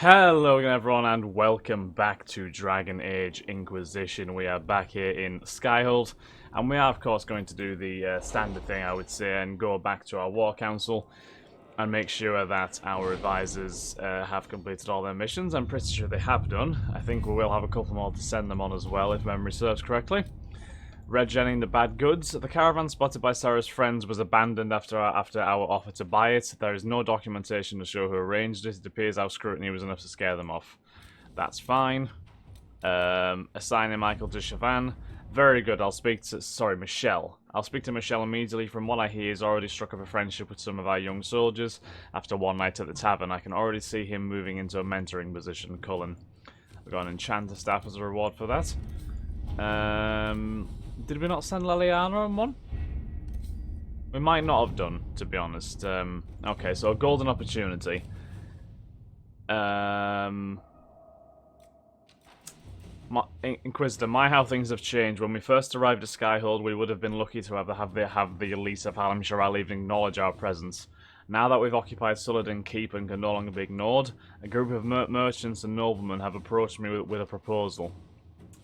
Hello again everyone and welcome back to Dragon Age Inquisition. We are back here in Skyhold and we are of course going to do the standard thing, I would say, and go back to our War Council and make sure that our advisors have completed all their missions. I'm pretty sure they have done. I think we will have a couple more to send them on as well if memory serves correctly. Regenning the bad goods. The caravan spotted by Sarah's friends was abandoned after our offer to buy it. There is no documentation to show who arranged it. It appears our scrutiny was enough to scare them off. That's fine. Assigning Michael to Chavan. Very good. Michelle. I'll speak to Michelle immediately. From what I hear, he's already struck up a friendship with some of our young soldiers. After one night at the tavern, I can already see him moving into a mentoring position. Cullen. We've got an enchanter staff as a reward for that. Did we not send Liliana on one? We might not have done, to be honest. Okay, so a golden opportunity. Inquisitor, how things have changed. When we first arrived at Skyhold, we would have been lucky to have the elite of Halim Sharal even acknowledge our presence. Now that we've occupied Suladin Keep and can no longer be ignored, a group of merchants and noblemen have approached me with a proposal.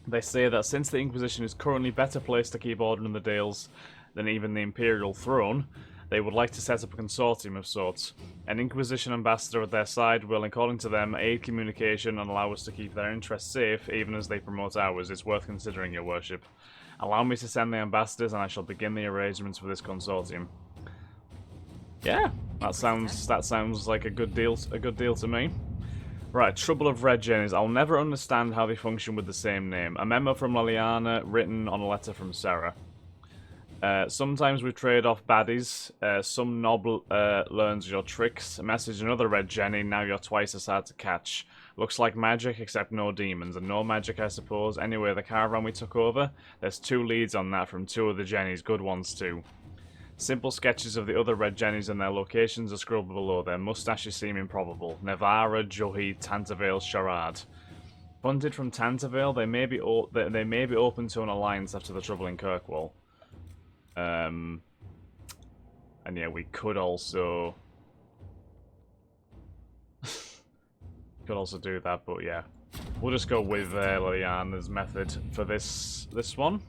They say that since the Inquisition is currently better placed to keep order in the Dales than even the Imperial throne, they would like to set up a consortium of sorts. An Inquisition ambassador at their side will, according to them, aid communication and allow us to keep their interests safe, even as they promote ours. It's worth considering, your worship. Allow me to send the ambassadors, and I shall begin the arrangements for this consortium. Yeah, that sounds like a good deal to me. Right, trouble of Red Gen is I'll never understand how they function with the same name. A memo from Liliana written on a letter from Sarah. Sometimes we trade off baddies. Some noble learns your tricks. A message another Red Jenny, now you're twice as hard to catch. Looks like magic, except no demons. And no magic, I suppose. Anyway, the caravan we took over, there's 2 leads on that from 2 of the Jennies. Good ones, too. Simple sketches of the other Red Jennies and their locations are scrubbed below. Their mustaches seem improbable. Nevara, Juhi, Tantavale, Sharad. Funded from Tantavale, they may be open to an alliance after the trouble in Kirkwall. And yeah, we could also do that, but yeah, we'll just go with Liliana's method for this one.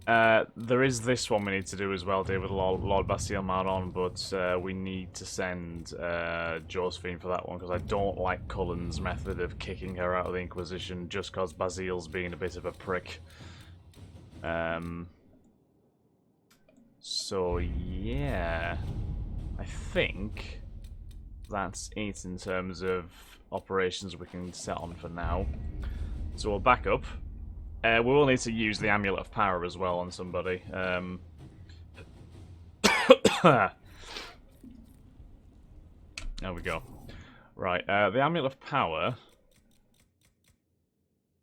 There is this one we need to do as well, deal with Lord Bastille Maron, but we need to send Josephine for that one, because I don't like Cullen's method of kicking her out of the Inquisition just because Basile's being a bit of a prick. So yeah, I think that's it in terms of operations we can set on for now. So we'll back up. We will need to use the Amulet of Power as well on somebody. There we go. Right, the Amulet of Power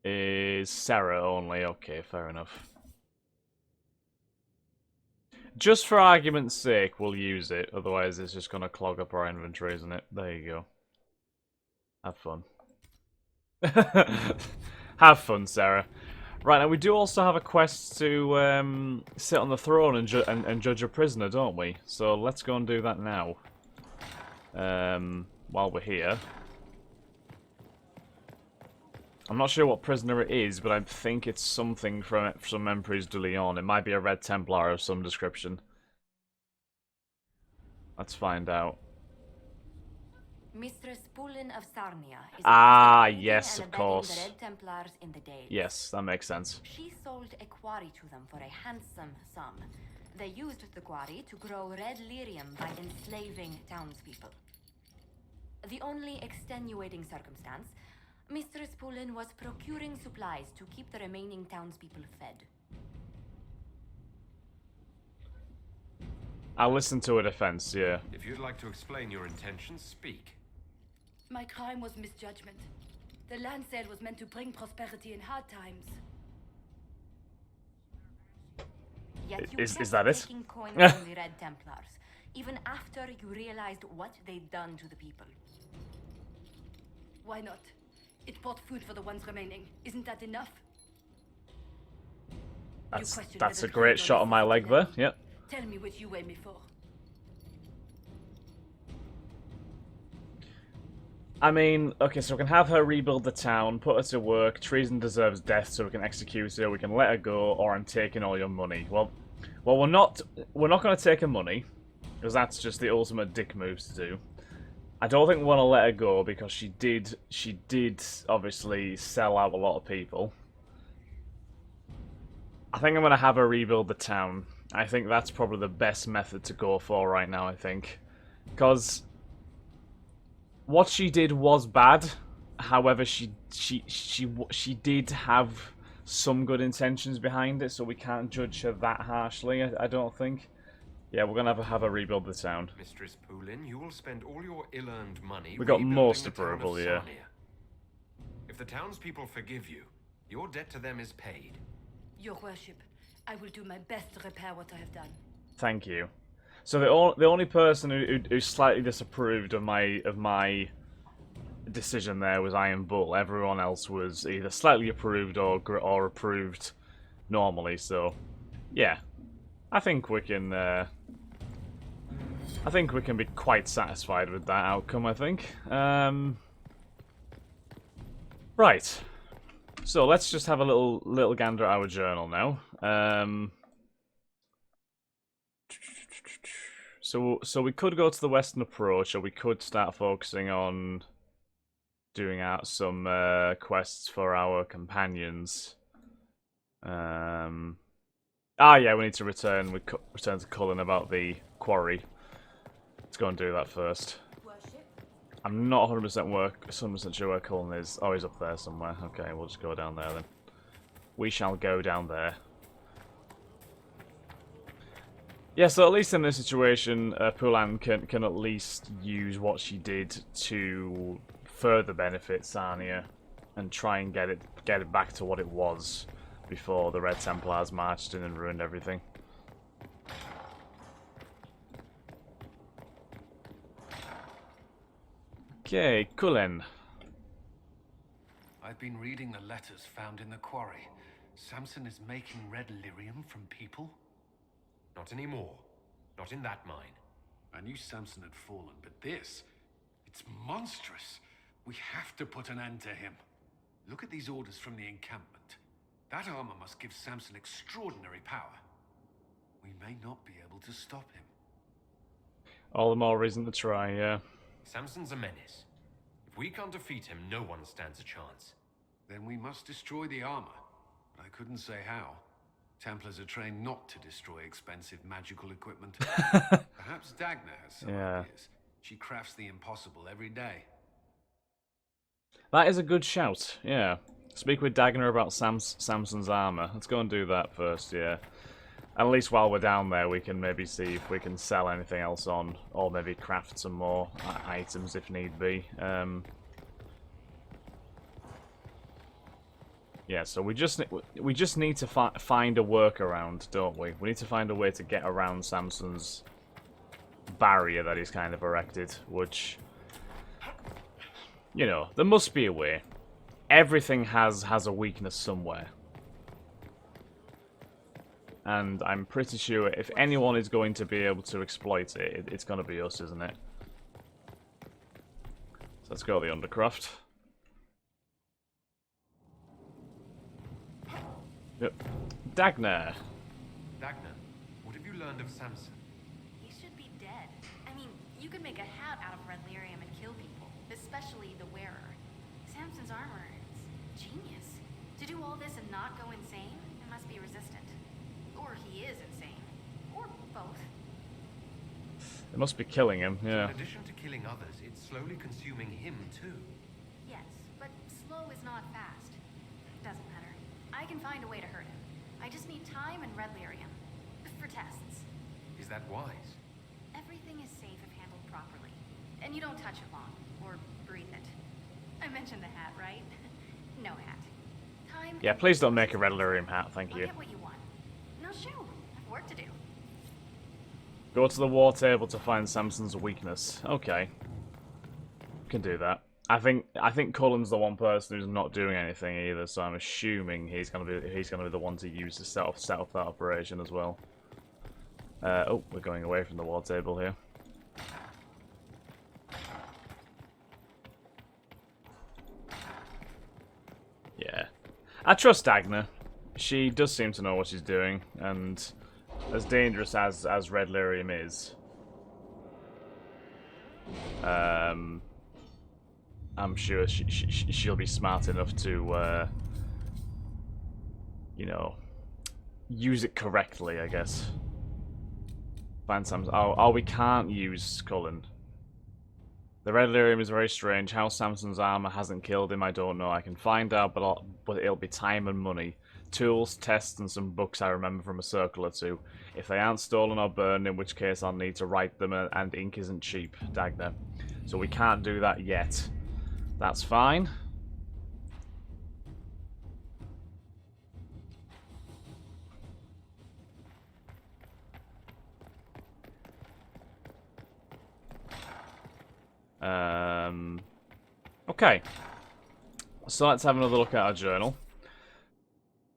is Sarah only. Okay, fair enough. Just for argument's sake, we'll use it. Otherwise, it's just going to clog up our inventory, isn't it? There you go. Have fun. Have fun, Sarah. Right, now we do also have a quest to sit on the throne and judge a prisoner, don't we? So let's go and do that now. While we're here. I'm not sure what prisoner it is, but I think it's something from Emperors de Leon. It might be a Red Templar of some description. Let's find out. Mistress Poulin of Sarnia is yes, of course. the Red Templars in the Dales. Yes, that makes sense. She sold a quarry to them for a handsome sum. They used the quarry to grow red lyrium by enslaving townspeople. The only extenuating circumstance, Mistress Poulin was procuring supplies to keep the remaining townspeople fed. I'll listen to a defense, yeah. If you'd like to explain your intentions, speak. My crime was misjudgment. The land sale was meant to bring prosperity in hard times. Yet you Is kept that it? taking coin from the Red Templars, even after you realized what they'd done to the people. Why not? It bought food for the ones remaining. Isn't that enough? That's a great shot on my leg there, yep. Tell me which you weigh me for. I mean, okay, so we can have her rebuild the town, put her to work, treason deserves death so we can execute her, we can let her go, or I'm taking all your money. Well, we're not going to take her money, because that's just the ultimate dick move to do. I don't think we want to let her go, because she did obviously sell out a lot of people. I think I'm going to have her rebuild the town. I think that's probably the best method to go for right now, I think. Because what she did was bad. However, she did have some good intentions behind it, so we can't judge her that harshly, I don't think. Yeah, we're gonna have her rebuild the town. Mistress Poulin, you will spend all your ill-earned money We got rebuilding most the town approval, of yeah. Sarnia. If the townspeople forgive you, your debt to them is paid. Your worship, I will do my best to repair what I have done. Thank you. So the only person who slightly disapproved of my decision there was Iron Bull. Everyone else was either slightly approved or approved normally. So, yeah, I think we can be quite satisfied with that outcome. I think. Right. So let's just have a little gander at our journal now. So we could go to the western approach, or we could start focusing on doing out some quests for our companions. Yeah, we need to return to Cullen about the quarry. Let's go and do that first. I'm not 100% sure where Cullen is. Oh, he's up there somewhere. Okay, we'll just go down there then. We shall go down there. Yeah, so at least in this situation, Poulin can at least use what she did to further benefit Sarnia and try and get it back to what it was before the Red Templars marched in and ruined everything. Okay, Cullen. I've been reading the letters found in the quarry. Samson is making red lyrium from people? Not anymore. Not in that mine. I knew Samson had fallen, but this... it's monstrous. We have to put an end to him. Look at these orders from the encampment. That armor must give Samson extraordinary power. We may not be able to stop him. All the more reason to try, yeah. Samson's a menace. If we can't defeat him, no one stands a chance. Then we must destroy the armor. But I couldn't say how. Templars are trained not to destroy expensive magical equipment. Perhaps Dagna has some ideas. She crafts the impossible every day. That is a good shout, yeah. Speak with Dagna about Samson's armor. Let's go and do that first, yeah. At least while we're down there, we can maybe see if we can sell anything else on, or maybe craft some more items if need be. Yeah, so we just need to find a workaround, don't we? We need to find a way to get around Samson's barrier that he's kind of erected, which, you know, there must be a way. Everything has a weakness somewhere. And I'm pretty sure if anyone is going to be able to exploit it, it's going to be us, isn't it? So let's go to the Undercroft. Yep. Dagna. Dagna, what have you learned of Samson? He should be dead. I mean, you could make a hat out of red lyrium and kill people, especially the wearer. Samson's armor is genius. To do all this and not go insane, it must be resistant. Or he is insane. Or both. It must be killing him, yeah. In addition to killing others, it's slowly consuming him too. Yes, but slow is not fast. Doesn't matter. I can find a way to hurt him. I just need time and red lyrium. For tests. Is that wise? Everything is safe if handled properly. And you don't touch it long, or breathe it. I mentioned the hat, right? No hat. Time. Yeah, please don't make a red lyrium hat, thank you. I'll get what you want. No shoe. I've work to do. Go to the war table to find Samson's weakness. Okay. Can do that. I think Cullen's the one person who's not doing anything either, so I'm assuming he's gonna be the one to use to set off that operation as well. Oh, we're going away from the war table here. I trust Dagna. She does seem to know what she's doing, and as dangerous as Red Lyrium is, I'm sure she'll be smart enough to, you know, use it correctly, I guess. Find some. Oh, we can't use Cullen. The Red Lyrium is very strange. How Samson's armor hasn't killed him, I don't know. I can find out, but it'll be time and money. Tools, tests, and some books I remember from a circle or two. If they aren't stolen or burned, in which case I'll need to write them, and ink isn't cheap, Dagna. So we can't do that yet. That's fine. Okay. So let's have another look at our journal.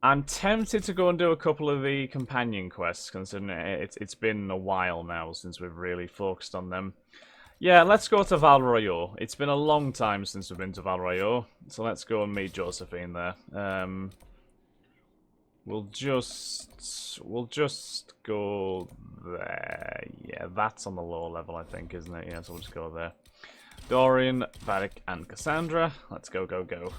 I'm tempted to go and do a couple of the companion quests, considering it's been a while now since we've really focused on them. Yeah, let's go to Val Royeaux. It's been a long time since we've been to Val Royeaux, so let's go and meet Josephine there. We'll just go there. Yeah, that's on the lower level, I think, isn't it? Yeah, so we'll just go there. Dorian, Varric, and Cassandra. Let's go, go, go.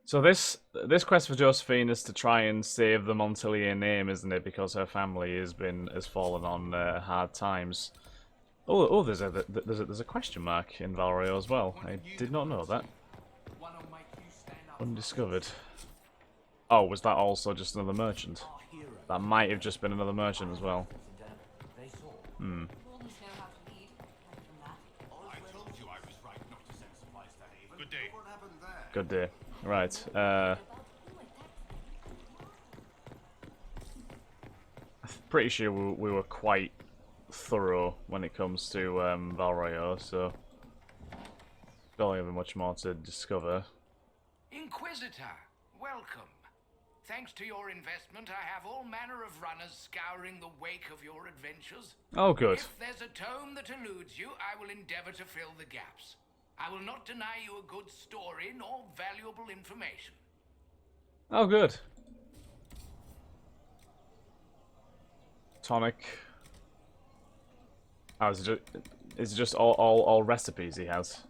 So this quest for Josephine is to try and save the Montelier name, isn't it? Because her family has fallen on hard times. Oh, there's a question mark in Val Royeaux as well. I did not know that. Undiscovered. Oh, was that also just another merchant? That might have just been another merchant as well. Hmm. Good day. Right. I'm pretty sure we were quite thorough when it comes to Val Royeaux, so don't have much more to discover. Inquisitor, welcome. Thanks to your investment, I have all manner of runners scouring the wake of your adventures. Oh, good. If there's a tome that eludes you, I will endeavor to fill the gaps. I will not deny you a good story nor valuable information. Oh, good. Tonic. Oh, is it just all recipes he has?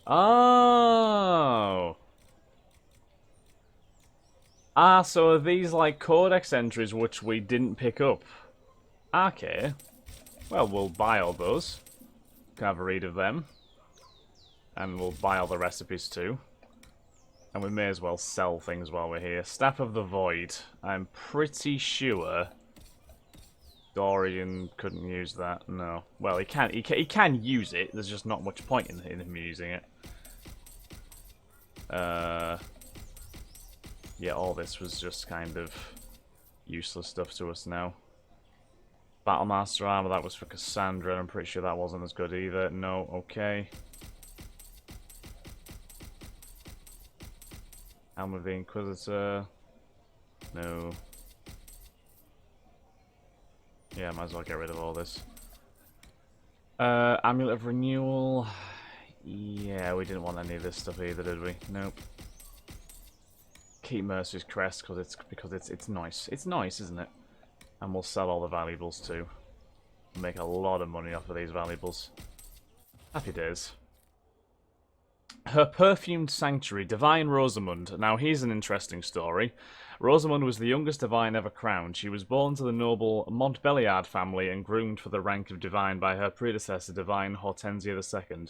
Oh. Ah, so are these like Codex entries which we didn't pick up? Okay. Well, we'll buy all those. Can have a read of them. And we'll buy all the recipes too. And we may as well sell things while we're here. Staff of the Void. I'm pretty sure Dorian couldn't use that. No. Well, he can use it. There's just not much point in him using it. Yeah, all this was just kind of useless stuff to us now. Battlemaster Armor, that was for Cassandra. I'm pretty sure that wasn't as good either. No, okay. Helm of the Inquisitor. No. Yeah, might as well get rid of all this. Amulet of Renewal. Yeah, we didn't want any of this stuff either, did we? Nope. Keep Mercy's Crest because it's nice. It's nice, isn't it? And we'll sell all the valuables too. Make a lot of money off of these valuables. Happy days. Her perfumed sanctuary, Divine Rosamund. Now, here's an interesting story. Rosamund was the youngest divine ever crowned. She was born to the noble Montbelliard family and groomed for the rank of divine by her predecessor, Divine Hortensia II.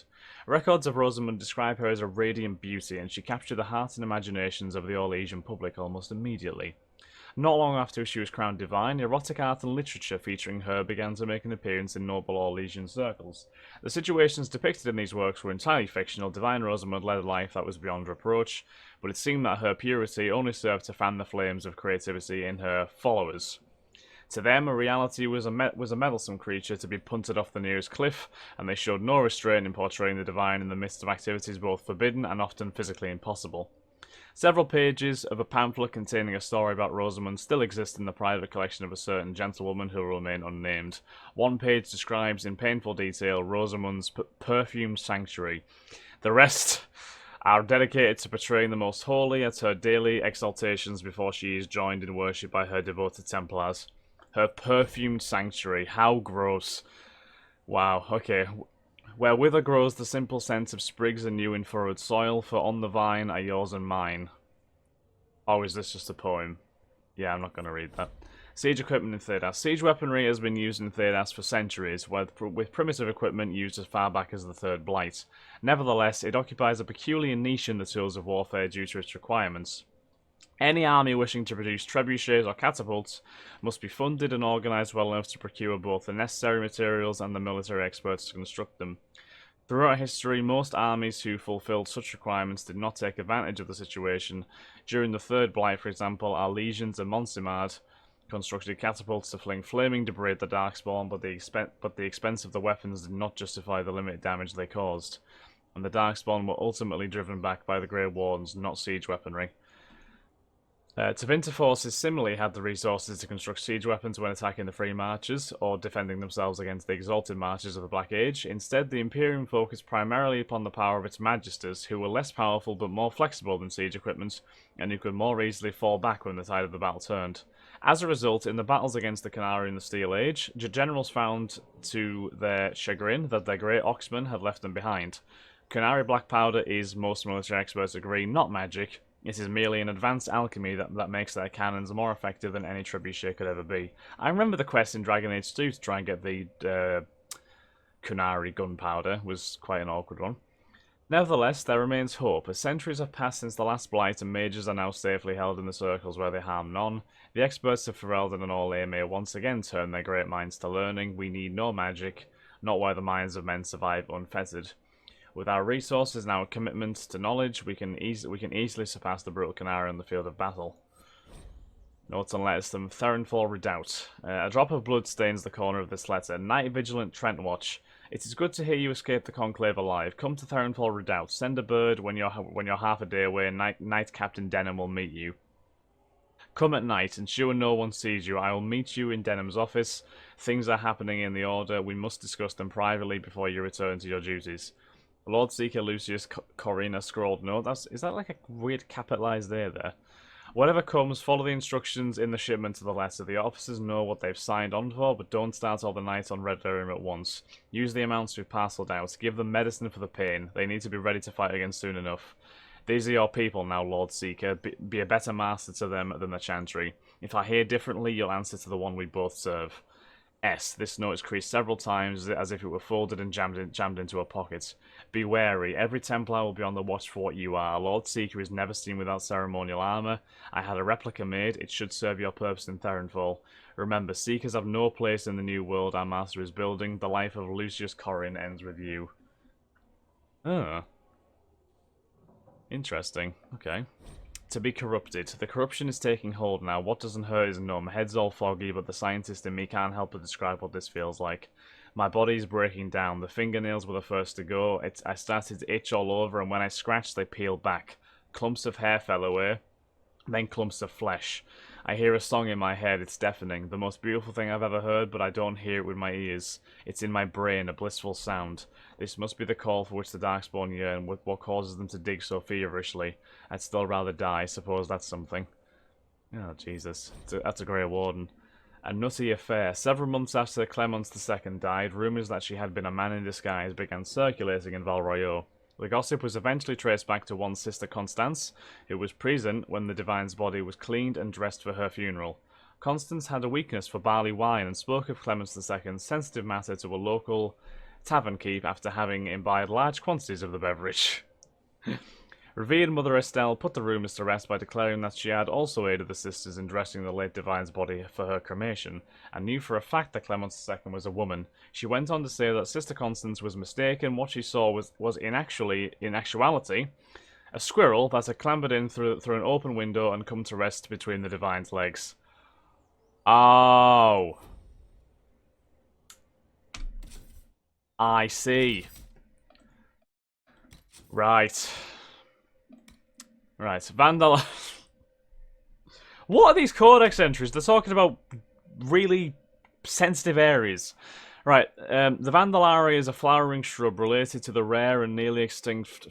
Records of Rosamund describe her as a radiant beauty, and she captured the hearts and imaginations of the Orlesian public almost immediately. Not long after she was crowned divine, erotic art and literature featuring her began to make an appearance in noble Orlesian circles. The situations depicted in these works were entirely fictional. Divine Rosamund led a life that was beyond reproach, but it seemed that her purity only served to fan the flames of creativity in her followers. To them, a reality was a meddlesome creature to be punted off the nearest cliff, and they showed no restraint in portraying the divine in the midst of activities both forbidden and often physically impossible. Several pages of a pamphlet containing a story about Rosamund still exist in the private collection of a certain gentlewoman who will remain unnamed. One page describes in painful detail Rosamund's perfumed sanctuary. The rest are dedicated to portraying the most holy at her daily exaltations before she is joined in worship by her devoted Templars. Her perfumed sanctuary. How gross. Wow, okay. Where wither grows the simple scent of sprigs anew in furrowed soil, for on the vine are yours and mine. Oh, is this just a poem? Yeah, I'm not going to read that. Siege equipment in Thedas. Siege weaponry has been used in Thedas for centuries, with primitive equipment used as far back as the Third Blight. Nevertheless, it occupies a peculiar niche in the tools of warfare due to its requirements. Any army wishing to produce trebuchets or catapults must be funded and organised well enough to procure both the necessary materials and the military experts to construct them. Throughout history, most armies who fulfilled such requirements did not take advantage of the situation. During the Third Blight, for example, our legions and Monsimard constructed catapults to fling flaming debris at the Darkspawn, but the expense of the weapons did not justify the limited damage they caused. And the Darkspawn were ultimately driven back by the Grey Wardens, not siege weaponry. Tevinter forces similarly had the resources to construct siege weapons when attacking the Free Marchers, or defending themselves against the Exalted Marchers of the Black Age. Instead, the Imperium focused primarily upon the power of its Magisters, who were less powerful but more flexible than siege equipment, and who could more easily fall back when the tide of the battle turned. As a result, in the battles against the Qunari in the Steel Age, the generals found to their chagrin that their great Oxmen had left them behind. Qunari black powder is, most military experts agree, not magic. It is merely an advanced alchemy that makes their cannons more effective than any trebuchet could ever be. I remember the quest in Dragon Age 2 to try and get the Qunari gunpowder was quite an awkward one. Nevertheless, there remains hope. As centuries have passed since the last blight and mages are now safely held in the circles where they harm none, the experts of Ferelden and Orlais may once again turn their great minds to learning. We need no magic, not why the minds of men survive unfettered. With our resources and our commitment to knowledge, we can easily surpass the brutal Qunari on the field of battle. Notes and letters from Therenfall Redoubt. A drop of blood stains the corner of this letter. Night Vigilant Trent Watch. It is good to hear you escape the Conclave alive. Come to Therenfall Redoubt. Send a bird when you're half a day away. Knight Captain Denham will meet you. Come at night, ensure no one sees you. I will meet you in Denham's office. Things are happening in the Order. We must discuss them privately before you return to your duties. Lord Seeker Lucius Corina scrawled note. Is that like a weird capitalized A there? Whatever comes, follow the instructions in the shipment to the letter. The officers know what they've signed on for, but don't start all the night on Red Lyrium at once. Use the amounts we've parceled out. Give them medicine for the pain. They need to be ready to fight again soon enough. These are your people now, Lord Seeker. Be a better master to them than the Chantry. If I hear differently, you'll answer to the one we both serve. S. This note is creased several times as if it were folded and jammed into a pocket. Be wary. Every Templar will be on the watch for what you are. Lord Seeker is never seen without ceremonial armour. I had a replica made. It should serve your purpose in Therenfall. Remember, Seekers have no place in the new world our master is building. The life of Lucius Corrin ends with you. Oh. Interesting. Okay. To be corrupted. The corruption is taking hold now. What doesn't hurt is numb. Head's all foggy, but the scientist in me can't help but describe what this feels like. My body's breaking down. The fingernails were the first to go. I started to itch all over, and when I scratched, they peeled back. Clumps of hair fell away, then clumps of flesh. I hear a song in my head. It's deafening. The most beautiful thing I've ever heard, but I don't hear it with my ears. It's in my brain, a blissful sound. This must be the call for which the Darkspawn yearn, with what causes them to dig so feverishly. I'd still rather die. Suppose that's something. Oh, Jesus. That's a Grey Warden. A nutty affair. Several months after Clemence II died, rumours that she had been a man in disguise began circulating in Val Royeaux. The gossip was eventually traced back to one sister Constance, who was present when the Divine's body was cleaned and dressed for her funeral. Constance had a weakness for barley wine and spoke of Clemence II's sensitive matter to a local tavern keep after having imbibed large quantities of the beverage. Revered Mother Estelle put the rumours to rest by declaring that she had also aided the sisters in dressing the late Divine's body for her cremation, and knew for a fact that Clemence II was a woman. She went on to say that Sister Constance was mistaken. What she saw was in actuality, a squirrel that had clambered in through an open window and come to rest between the Divine's legs. Oh. I see. Right. Right. Vandal... What are these Codex entries? They're talking about really sensitive areas. Right, the Vandalari is a flowering shrub related to the rare and nearly extinct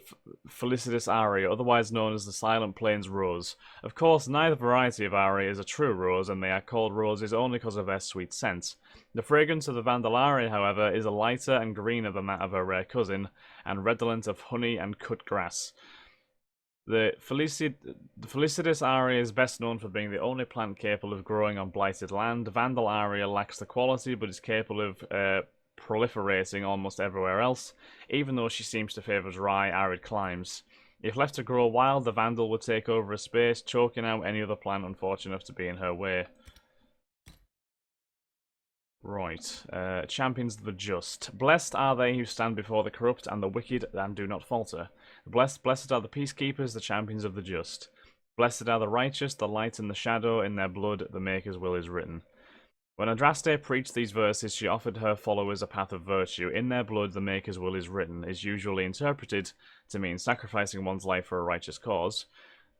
Felicitas aria, otherwise known as the Silent Plains rose. Of course, neither variety of aria is a true rose, and they are called roses only because of their sweet scent. The fragrance of the Vandalari, however, is lighter and greener than that of her rare cousin, and redolent of honey and cut grass. The Felicitas aria is best known for being the only plant capable of growing on blighted land. Vandal aria lacks the quality, but is capable of proliferating almost everywhere else, even though she seems to favour dry, arid climes. If left to grow wild, the Vandal would take over a space, choking out any other plant unfortunate enough to be in her way. Right, champions of the just. Blessed are they who stand before the corrupt and the wicked and do not falter. Blessed are the peacekeepers, the champions of the just. Blessed are the righteous, the light and the shadow, in their blood the Maker's will is written. When Andraste preached these verses, she offered her followers a path of virtue. In their blood the Maker's will is written is usually interpreted to mean sacrificing one's life for a righteous cause.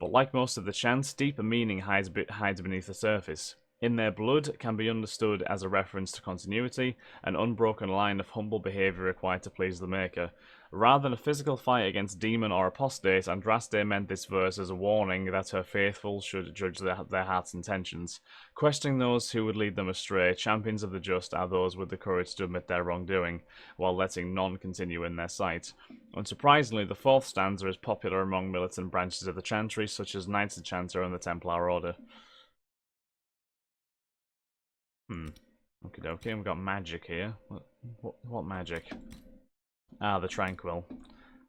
But like most of the chants, deeper meaning hides beneath the surface. In their blood can be understood as a reference to continuity, an unbroken line of humble behaviour required to please the Maker. Rather than a physical fight against demon or apostate, Andraste meant this verse as a warning that her faithful should judge their heart's intentions. Questioning those who would lead them astray, champions of the just are those with the courage to admit their wrongdoing, while letting none continue in their sight. Unsurprisingly, the fourth stanza is popular among militant branches of the Chantry, such as Knights of Chanter and the Templar Order. Okie dokie, we've got magic here. What magic? Ah, the Tranquil.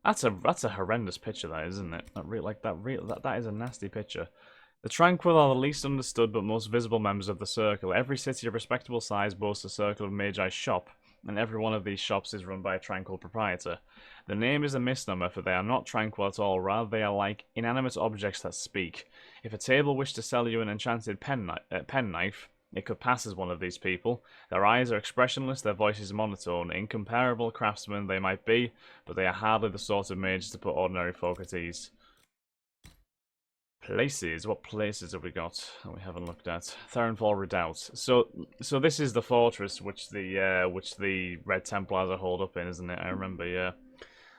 That's a horrendous picture, that is, isn't it? That is a nasty picture. The Tranquil are the least understood but most visible members of the Circle. Every city of respectable size boasts a Circle of Magi's shop, and every one of these shops is run by a Tranquil proprietor. The name is a misnomer, for they are not tranquil at all, rather they are like inanimate objects that speak. If a table wished to sell you an enchanted penknife, it could pass as one of these people. Their eyes are expressionless, their voice is monotone. Incomparable craftsmen they might be, but they are hardly the sort of mages to put ordinary folk at ease. Places. What places have we got that we haven't looked at? Therenfall Redoubt. So this is the fortress which the Red Templars are holed up in, isn't it? I remember, yeah.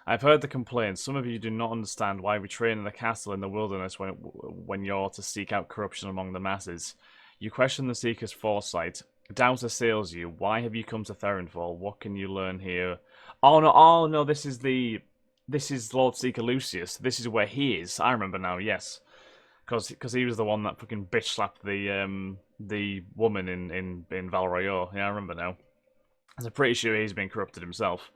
I've heard the complaints. Some of you do not understand why we train in the castle in the wilderness when you're to seek out corruption among the masses. You question the Seeker's foresight. Doubt assails you. Why have you come to Therenfall? What can you learn here? Oh no, this is Lord Seeker Lucius. This is where he is. I remember now, yes. Because he was the one that fucking bitch slapped the woman in Val Royeaux. Yeah, I remember now. I'm pretty sure he's been corrupted himself.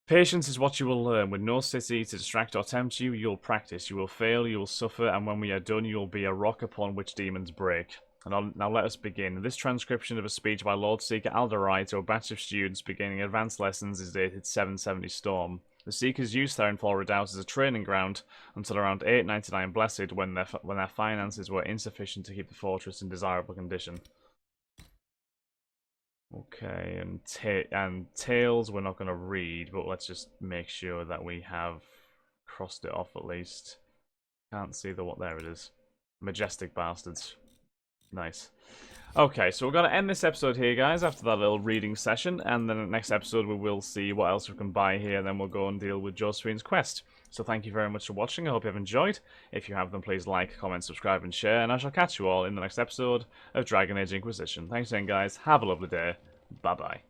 Patience is what you will learn. With no city to distract or tempt you, you'll practice. You will fail, you will suffer, and when we are done, you will be a rock upon which demons break. And now let us begin. This transcription of a speech by Lord Seeker Alderai to a batch of students beginning advanced lessons is dated 770 Storm. The Seekers used Therenfall Redoubt as a training ground until around 899 Blessed, when their finances were insufficient to keep the fortress in desirable condition. Okay, and Tales we're not going to read, but let's just make sure that we have crossed it off at least. Can't see what there it is. Majestic bastards. Nice. Okay, so we're going to end this episode here, guys, after that little reading session, and then in the next episode we will see what else we can buy here, and then we'll go and deal with Josephine's quest. So thank you very much for watching, I hope you have enjoyed. If you have, then please like, comment, subscribe, and share, and I shall catch you all in the next episode of Dragon Age Inquisition. Thanks again, guys, have a lovely day, bye-bye.